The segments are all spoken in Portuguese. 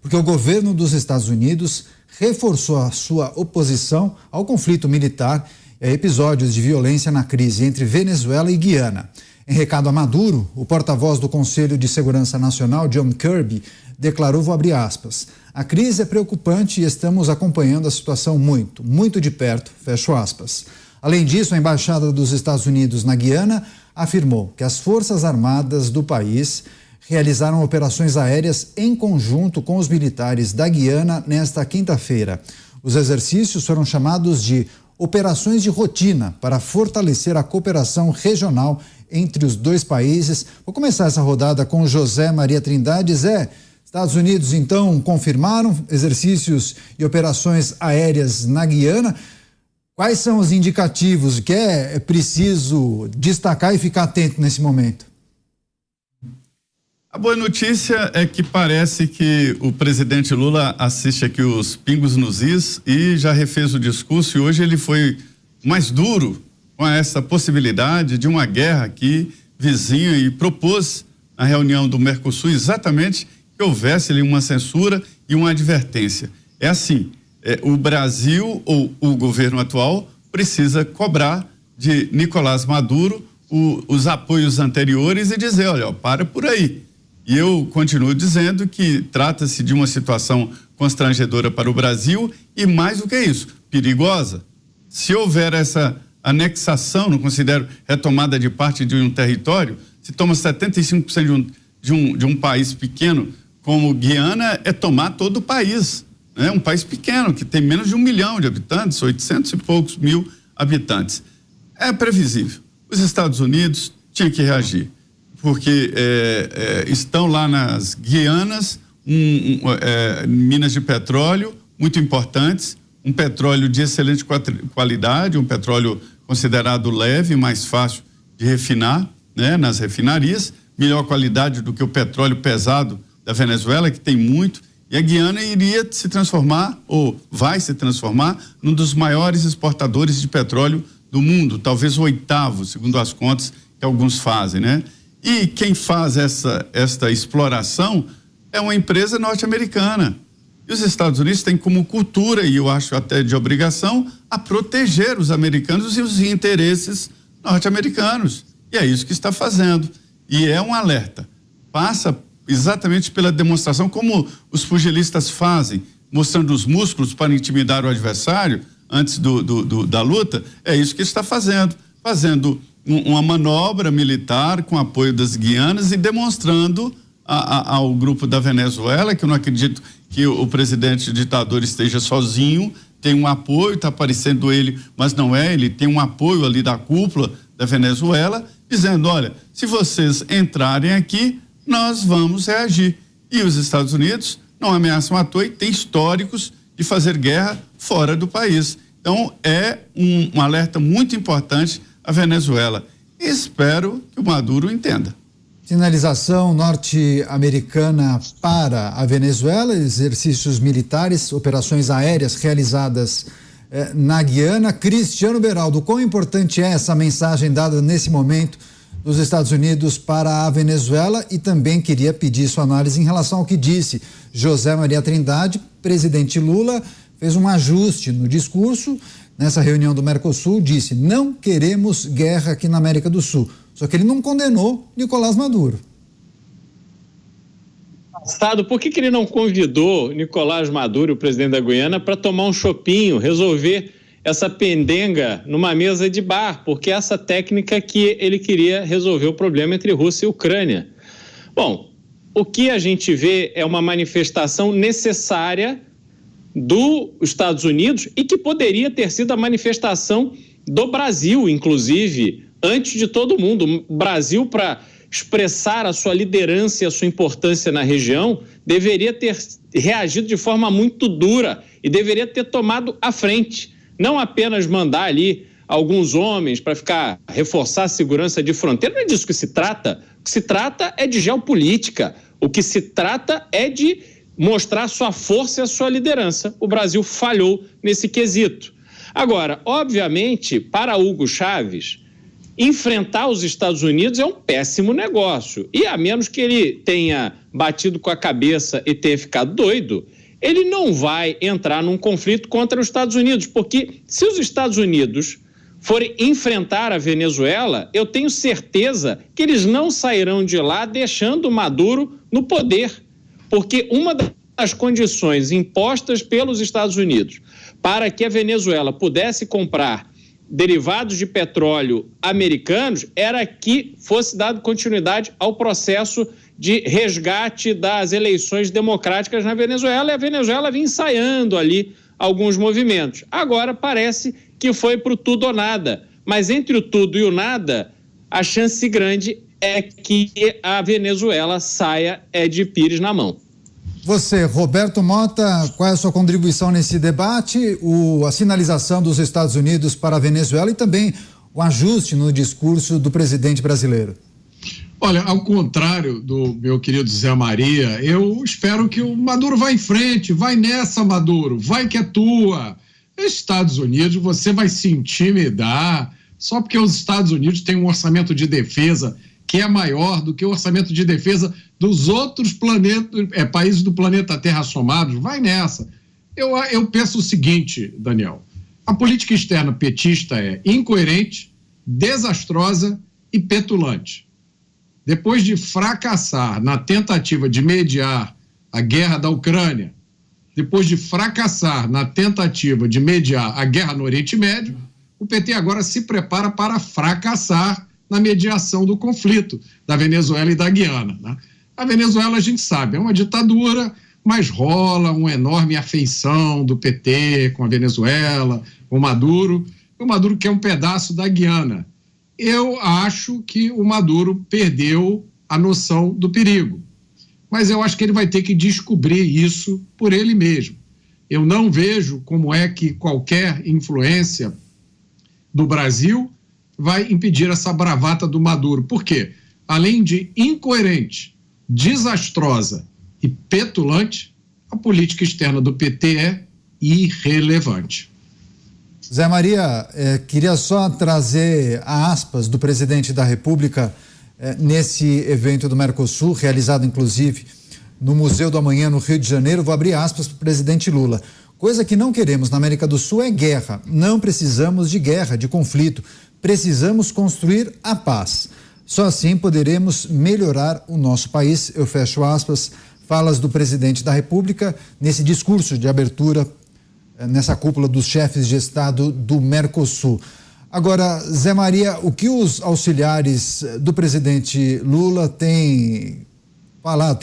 porque o governo dos Estados Unidos reforçou a sua oposição ao conflito militar e a episódios de violência na crise entre Venezuela e Guiana. Em recado a Maduro, o porta-voz do Conselho de Segurança Nacional, John Kirby, declarou, vou abrir aspas, a crise é preocupante e estamos acompanhando a situação muito de perto, fecho aspas. Além disso, a Embaixada dos Estados Unidos na Guiana afirmou que as Forças Armadas do país realizaram operações aéreas em conjunto com os militares da Guiana nesta quinta-feira. Os exercícios foram chamados de operações de rotina para fortalecer a cooperação regional entre os dois países. Vou começar essa rodada com José Maria Trindade. Zé, Estados Unidos então confirmaram exercícios e operações aéreas na Guiana. Quais são os indicativos que é preciso destacar e ficar atento nesse momento? A boa notícia é que parece que o presidente Lula assiste aqui os pingos nos is e já refez o discurso, e hoje ele foi mais duro com essa possibilidade de uma guerra aqui vizinha e propôs na reunião do Mercosul exatamente que houvesse ali uma censura e uma advertência. É assim, o Brasil ou o governo atual precisa cobrar de Nicolás Maduro os apoios anteriores e dizer, olha, para por aí. E eu continuo dizendo que trata-se de uma situação constrangedora para o Brasil e, mais do que isso, perigosa. Se houver essa anexação, não considero retomada de parte de um território, se toma 75% de um país pequeno como Guiana, é tomar todo o país. Né? Um país pequeno, que tem menos de 1 milhão de habitantes, 800 e poucos mil habitantes. É previsível. Os Estados Unidos tinham que reagir, porque estão lá nas Guianas minas de petróleo muito importantes, um petróleo de excelente qualidade, um petróleo considerado leve, mais fácil de refinar, né, nas refinarias, melhor qualidade do que o petróleo pesado da Venezuela, que tem muito, e a Guiana iria se transformar, ou vai se transformar, num dos maiores exportadores de petróleo do mundo, talvez o 8º, segundo as contas que alguns fazem, né? E quem faz esta exploração é uma empresa norte-americana. E os Estados Unidos têm como cultura, e eu acho até de obrigação, a proteger os americanos e os interesses norte-americanos. E é isso que está fazendo. E é um alerta. Passa exatamente pela demonstração, como os pugilistas fazem, mostrando os músculos para intimidar o adversário antes da luta. É isso que está fazendo. Fazendo uma manobra militar com apoio das Guianas e demonstrando ao grupo da Venezuela, que eu não acredito que o presidente ditador esteja sozinho, tem um apoio, está aparecendo ele, mas não é, ele tem um apoio ali da cúpula da Venezuela, dizendo, olha, se vocês entrarem aqui, nós vamos reagir. E os Estados Unidos não ameaçam à toa e têm históricos de fazer guerra fora do país. Então, é um alerta muito importante a Venezuela. E espero que o Maduro entenda. Sinalização norte-americana para a Venezuela, exercícios militares, operações aéreas realizadas na Guiana. Cristiano Beraldo, quão importante é essa mensagem dada nesse momento dos Estados Unidos para a Venezuela? E também queria pedir sua análise em relação ao que disse José Maria Trindade. Presidente Lula fez um ajuste no discurso. Nessa reunião do Mercosul, disse, não queremos guerra aqui na América do Sul. Só que ele não condenou Nicolás Maduro. Por que ele não convidou Nicolás Maduro, o presidente da Guiana, para tomar um chopinho, resolver essa pendenga numa mesa de bar? Porque essa técnica que ele queria resolver o problema entre Rússia e Ucrânia. Bom, o que a gente vê é uma manifestação necessária dos Estados Unidos e que poderia ter sido a manifestação do Brasil, inclusive, antes de todo mundo. O Brasil, para expressar a sua liderança e a sua importância na região, deveria ter reagido de forma muito dura e deveria ter tomado a frente. Não apenas mandar ali alguns homens para reforçar a segurança de fronteira. Não é disso que se trata. O que se trata é de geopolítica. O que se trata é de mostrar sua força e a sua liderança. O Brasil falhou nesse quesito. Agora, obviamente, para Hugo Chávez, enfrentar os Estados Unidos é um péssimo negócio. E a menos que ele tenha batido com a cabeça e tenha ficado doido, ele não vai entrar num conflito contra os Estados Unidos, porque se os Estados Unidos forem enfrentar a Venezuela, eu tenho certeza que eles não sairão de lá deixando Maduro no poder, porque uma das condições impostas pelos Estados Unidos para que a Venezuela pudesse comprar derivados de petróleo americanos era que fosse dado continuidade ao processo de resgate das eleições democráticas na Venezuela, e a Venezuela vinha ensaiando ali alguns movimentos. Agora parece que foi para o tudo ou nada, mas entre o tudo e o nada, a chance grande é que a Venezuela saia de pires na mão. Você, Roberto Mota, qual é a sua contribuição nesse debate? A sinalização dos Estados Unidos para a Venezuela e também o ajuste no discurso do presidente brasileiro. Olha, ao contrário do meu querido Zé Maria, eu espero que o Maduro vá em frente, vai nessa, Maduro, vai que é tua. Estados Unidos, você vai se intimidar só porque os Estados Unidos têm um orçamento de defesa que é maior do que o orçamento de defesa dos outros países do planeta Terra somados. Vai nessa. Eu penso o seguinte, Daniel, a política externa petista é incoerente, desastrosa e petulante. Depois de fracassar na tentativa de mediar a guerra da Ucrânia, depois de fracassar na tentativa de mediar a guerra no Oriente Médio, o PT agora se prepara para fracassar na mediação do conflito da Venezuela e da Guiana, né? A Venezuela, a gente sabe, é uma ditadura, mas rola uma enorme afeição do PT com a Venezuela, com o Maduro quer um pedaço da Guiana. Eu acho que o Maduro perdeu a noção do perigo, mas eu acho que ele vai ter que descobrir isso por ele mesmo. Eu não vejo como é que qualquer influência do Brasil vai impedir essa bravata do Maduro. Por quê? Além de incoerente, desastrosa e petulante, a política externa do PT é irrelevante. Zé Maria, queria só trazer aspas do presidente da República nesse evento do Mercosul, realizado inclusive no Museu do Amanhã, no Rio de Janeiro. Vou abrir aspas para o presidente Lula. Coisa que não queremos na América do Sul é guerra. Não precisamos de guerra, de conflito. Precisamos construir a paz. Só assim poderemos melhorar o nosso país. Eu fecho aspas, falas do presidente da República nesse discurso de abertura, nessa cúpula dos chefes de Estado do Mercosul. Agora, Zé Maria, o que os auxiliares do presidente Lula têm falado,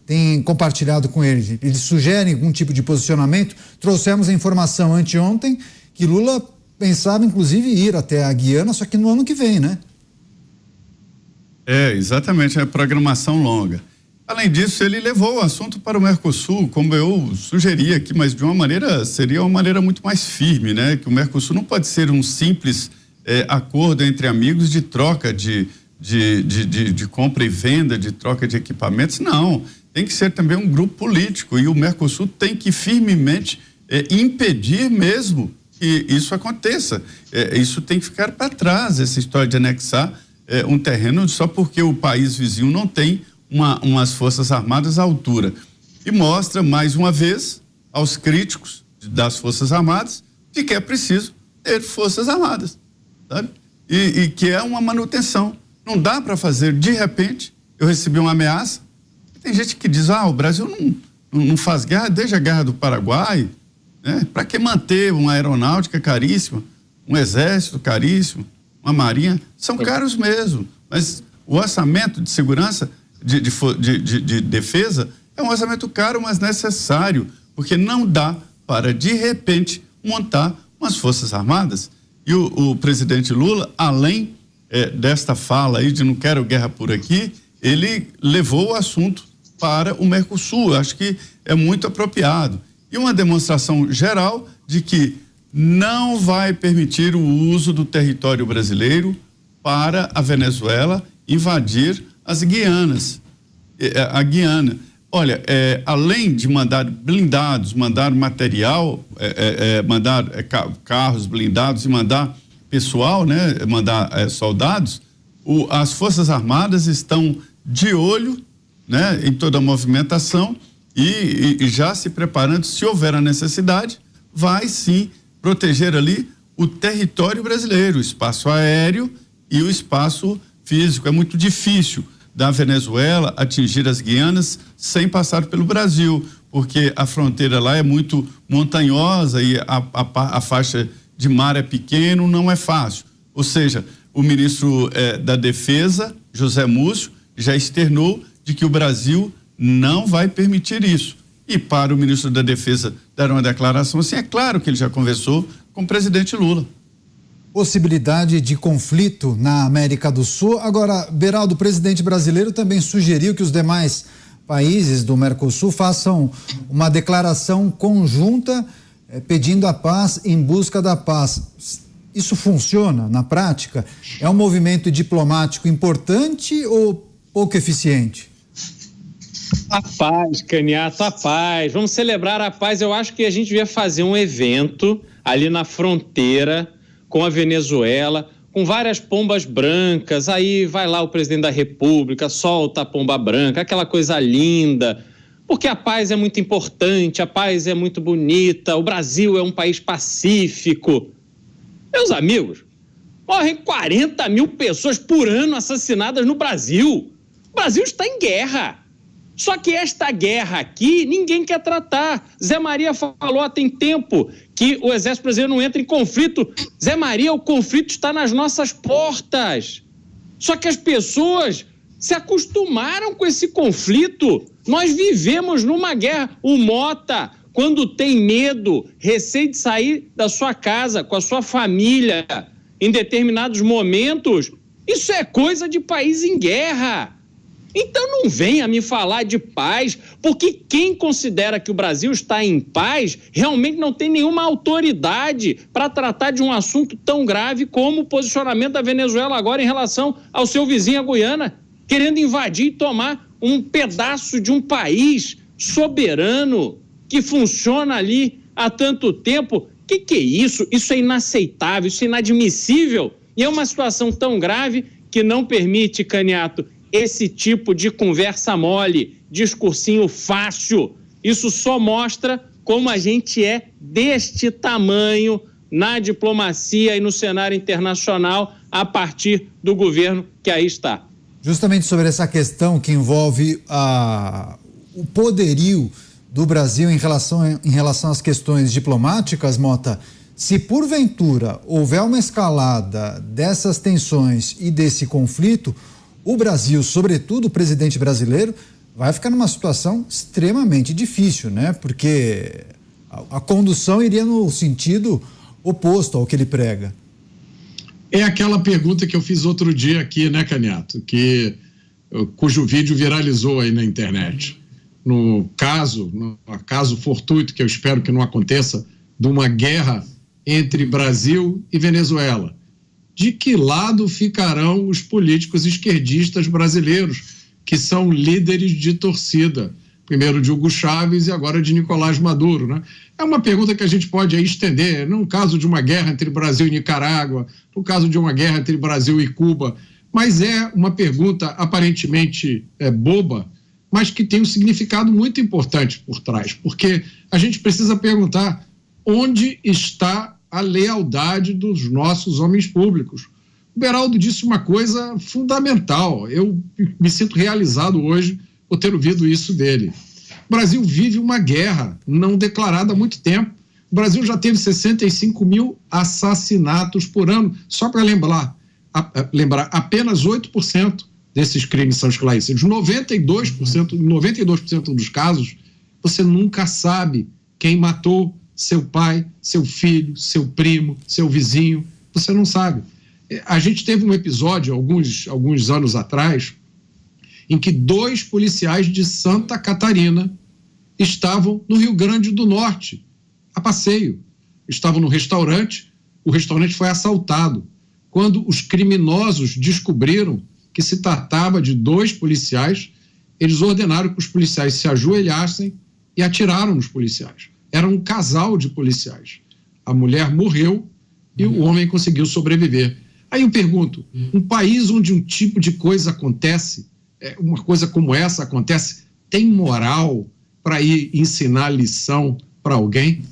têm compartilhado com ele? Eles sugerem algum tipo de posicionamento? Trouxemos a informação anteontem que Lula pensava, inclusive, ir até a Guiana, só que no ano que vem, né? Exatamente, é programação longa. Além disso, ele levou o assunto para o Mercosul, como eu sugeri aqui, mas de uma maneira, seria uma maneira muito mais firme, né? Que o Mercosul não pode ser um simples acordo entre amigos de troca de compra e venda, de troca de equipamentos, não. Tem que ser também um grupo político, e o Mercosul tem que firmemente impedir mesmo que isso aconteça. Isso tem que ficar para trás, essa história de anexar um terreno só porque o país vizinho não tem umas forças armadas à altura. E mostra, mais uma vez, aos críticos das forças armadas, de que é preciso ter forças armadas, sabe? E que é uma manutenção. Não dá para fazer, de repente, eu recebi uma ameaça, tem gente que diz, o Brasil não faz guerra desde a Guerra do Paraguai, né? Para que manter uma aeronáutica caríssima, um exército caríssimo, uma marinha? São caros mesmo, mas o orçamento de segurança, de defesa, é um orçamento caro, mas necessário, porque não dá para, de repente, montar umas forças armadas. E o presidente Lula, além desta fala aí de não quero guerra por aqui, ele levou o assunto para o Mercosul. Acho que é muito apropriado. E uma demonstração geral de que não vai permitir o uso do território brasileiro para a Venezuela invadir as Guianas. A Guiana. Olha, além de mandar blindados, mandar material, mandar carros blindados e mandar pessoal, né, mandar soldados, as Forças Armadas estão de olho, né, em toda a movimentação e já se preparando, se houver a necessidade, vai sim proteger ali o território brasileiro, o espaço aéreo e o espaço físico. É muito difícil da Venezuela atingir as Guianas sem passar pelo Brasil, porque a fronteira lá é muito montanhosa e a faixa de mar é pequeno, não é fácil. Ou seja, o ministro da Defesa, José Múcio, já externou de que o Brasil não vai permitir isso. E para o ministro da Defesa dar uma declaração assim, é claro que ele já conversou com o presidente Lula. Possibilidade de conflito na América do Sul. Agora, Beraldo, o presidente brasileiro também sugeriu que os demais países do Mercosul façam uma declaração conjunta pedindo a paz, em busca da paz. Isso funciona na prática? É um movimento diplomático importante ou pouco eficiente? A paz, Caniato, a paz. Vamos celebrar a paz. Eu acho que a gente devia fazer um evento ali na fronteira com a Venezuela, com várias pombas brancas. Aí vai lá o presidente da República, solta a pomba branca, aquela coisa linda. Porque a paz é muito importante, a paz é muito bonita, o Brasil é um país pacífico. Meus amigos, morrem 40 mil pessoas por ano assassinadas no Brasil. O Brasil está em guerra. Só que esta guerra aqui, ninguém quer tratar. Zé Maria falou há tem tempo que o Exército Brasileiro não entra em conflito. Zé Maria, o conflito está nas nossas portas. Só que as pessoas se acostumaram com esse conflito. Nós vivemos numa guerra. O Mota, quando tem medo, receio de sair da sua casa com a sua família em determinados momentos, isso é coisa de país em guerra. Então não venha me falar de paz, porque quem considera que o Brasil está em paz realmente não tem nenhuma autoridade para tratar de um assunto tão grave como o posicionamento da Venezuela agora em relação ao seu vizinho, a Guiana, querendo invadir e tomar um pedaço de um país soberano que funciona ali há tanto tempo. Que é isso? Isso é inaceitável, isso é inadmissível e é uma situação tão grave que não permite, Caniato, esse tipo de conversa mole, discursinho fácil. Isso só mostra como a gente é deste tamanho na diplomacia e no cenário internacional a partir do governo que aí está. Justamente sobre essa questão que envolve o poderio do Brasil em relação às questões diplomáticas, Mota, se porventura houver uma escalada dessas tensões e desse conflito, o Brasil, sobretudo o presidente brasileiro, vai ficar numa situação extremamente difícil, né? Porque a condução iria no sentido oposto ao que ele prega. É aquela pergunta que eu fiz outro dia aqui, né, Caniato? Cujo vídeo viralizou aí na internet. No caso fortuito, que eu espero que não aconteça, de uma guerra entre Brasil e Venezuela. De que lado ficarão os políticos esquerdistas brasileiros, que são líderes de torcida? Primeiro de Hugo Chávez e agora de Nicolás Maduro, né? É uma pergunta que a gente pode aí estender, no caso de uma guerra entre Brasil e Nicarágua, no caso de uma guerra entre Brasil e Cuba, mas é uma pergunta aparentemente boba, mas que tem um significado muito importante por trás, porque a gente precisa perguntar onde está a lealdade dos nossos homens públicos. O Beraldo disse uma coisa fundamental. Eu me sinto realizado hoje por ter ouvido isso dele. O Brasil vive uma guerra não declarada há muito tempo. O Brasil já teve 65 mil assassinatos por ano. Só para lembrar, apenas 8% desses crimes são esclarecidos. 92% dos casos, você nunca sabe quem matou seu pai, seu filho, seu primo, seu vizinho, você não sabe. A gente teve um episódio, alguns anos atrás, em que 2 policiais de Santa Catarina estavam no Rio Grande do Norte, a passeio. Estavam no restaurante, o restaurante foi assaltado. Quando os criminosos descobriram que se tratava de 2 policiais, eles ordenaram que os policiais se ajoelhassem e atiraram nos policiais. Era um casal de policiais. A mulher morreu E o homem conseguiu sobreviver. Aí eu pergunto, um país onde um tipo de coisa acontece, uma coisa como essa acontece, tem moral para ir ensinar lição para alguém?